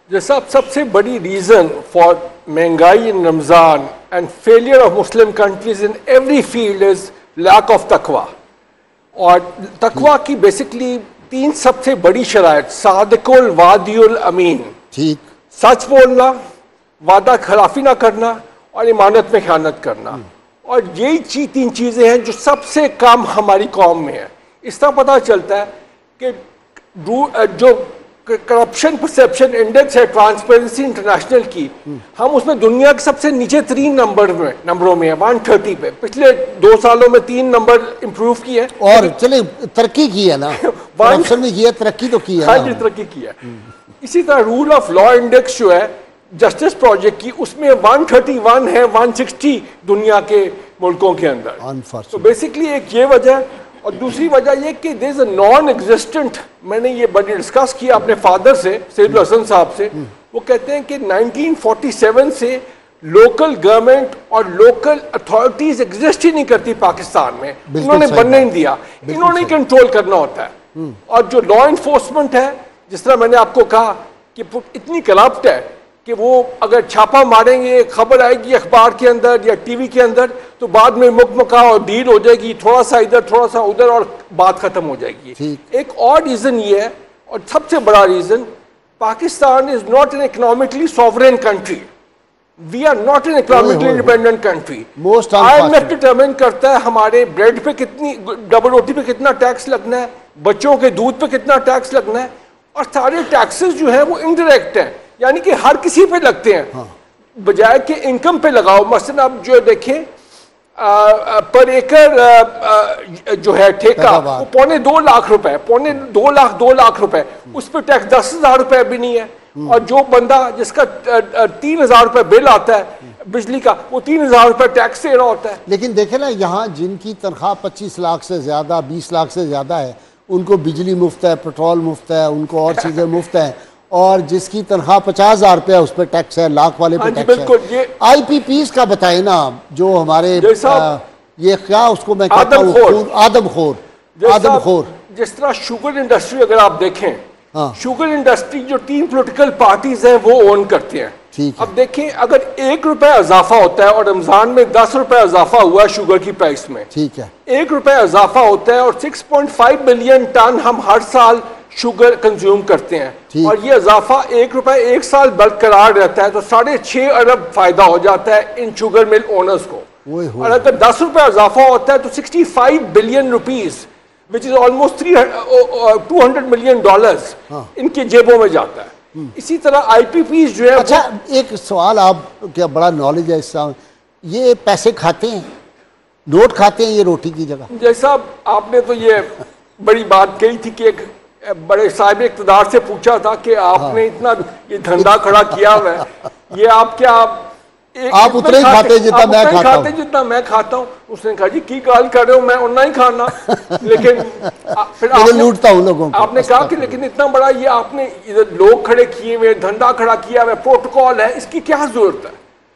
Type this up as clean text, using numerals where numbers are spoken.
जैसा सबसे बड़ी रीजन फॉर महंगाई in Ramzan and failure of Muslim countries in every field is lack of तकवा। और तकवा की बेसिकली 3 सबसे बड़ी शराइत, सादिकुल वादियुल अमीन, ठीक, सच बोलना, वादा खिलाफी ना करना और इमानत में खयानत करना। और यही 3 चीजें हैं जो सबसे कम हमारी कौम में है। इस तरह पता चलता है कि जो करप्शन परसेप्शन इंडेक्स है ट्रांसपेरेंसी इंटरनेशनल की, हम उसमें दुनिया के सबसे नीचे 3 नंबरों में है, 130 पे। पिछले 2 सालों में 3 नंबर इंप्रूव किए और चले तरक्की की है ना, करप्शन में किया, तरक्की तो की है। हाँ जी, तरक्की की है। इसी तरह रूल ऑफ लॉ इंडेक्स जो है जस्टिस प्रोजेक्ट की, उसमें 131 है 160 दुनिया के मुल्कों के अंदर। तो बेसिकली एक ये वजह है। और दूसरी वजह ये कि there is a non existent, मैंने ये बड़ी डिस्कस किया अपने फादर से, सैयदुल हसन साहब से। वो कहते हैं कि 1947 से लोकल गवर्नमेंट और लोकल अथॉरिटीज एग्जिस्ट ही नहीं करती पाकिस्तान में। इन्होंने बनने नहीं दिया, इन्होंने कंट्रोल करना होता है। और जो लॉ इन्फोर्समेंट है, जिस तरह मैंने आपको कहा कि इतनी करप्ट है कि वो अगर छापा मारेंगे, खबर आएगी अखबार के अंदर या टीवी के अंदर, तो बाद में मुकमका और डील हो जाएगी, थोड़ा सा इधर थोड़ा सा उधर और बात खत्म हो जाएगी। एक और रीजन ये है, और सबसे बड़ा reason, Pakistan is not an economically sovereign country. We are not an economically independent country. IMF determine करता है हमारे ब्रेड पे कितनी, डबल रोटी पे कितना टैक्स लगना है, बच्चों के दूध पे कितना टैक्स लगना है। और सारे टैक्सेस जो है वो इनडायरेक्ट है, यानी कि हर किसी पे लगते हैं। हाँ। बजाय के इनकम पे लगाओ। मसलन आप जो देखें पर एकड़ जो है ठेका, वो 2.25 लाख रुपए, 2 लाख रुपए, उस पर टैक्स 10,000 रुपए भी नहीं है। और जो बंदा जिसका 3,000 रुपए बिल आता है बिजली का, वो 3,000 रुपए टैक्स दे रहा होता है। लेकिन देखे ना, यहाँ जिनकी तनख्वाह 25 लाख से ज्यादा, 20 लाख से ज्यादा है, उनको बिजली मुफ्त है, पेट्रोल मुफ्त है, उनको और चीजें मुफ्त है। और जिसकी तनख्वाह 50,000 रुपया, उस पर टैक्स है, लाख वाले पे टैक्स है। IPPs का बताए ना, जो हमारे ये क्या उसको मैं कहता हूँ, आदमखोर। जिस तरह शुगर इंडस्ट्री अगर आप देखें, हाँ। शुगर इंडस्ट्री जो 3 पॉलिटिकल पार्टीज हैं वो ओन करते हैं। अब देखें, अगर 1 रुपया इजाफा होता है, और रमजान में 10 रुपया इजाफा हुआ शुगर की प्राइस में, ठीक है, 1 रुपया इजाफा होता है, और 6.5 बिलियन टन हम हर साल शुगर कंज्यूम करते हैं। और ये इजाफा 1 रुपया 1 साल बरकरार रहता है, तो 6.5 अरब फायदा हो जाता है इन शुगर मिल ओनर्स को। और अगर 10 रुपया इजाफा होता है तो 65 billion rupees, which is almost 200 million dollars, इनकी जेबों में जाता है। इसी तरह IPPs जो है। अच्छा, एक सवाल, आप क्या बड़ा नॉलेज है इसका, ये पैसे खाते हैं, नोट खाते हैं ये रोटी की जगह? जैसा आपने तो ये बड़ी बात कही थी कि एक बड़े साहिब इक़्तिदार से पूछा था कि आपने इतना ये धंधा खड़ा किया हुआ है, ये आप क्या आप उतने ही खाते जितना मैं खाता हूं, जितना मैं खाता हूँ। उसने कहा जी की गाल कर रहे हो, मैं उतना ही खाना। लेकिन फिर आपने लूटता हूं लोगों को। आपने कहा कि लेकिन इतना बड़ा ये आपने इधर लोग खड़े किए हुए, धंधा खड़ा किया हुआ, प्रोटोकॉल है, इसकी क्या जरूरत है?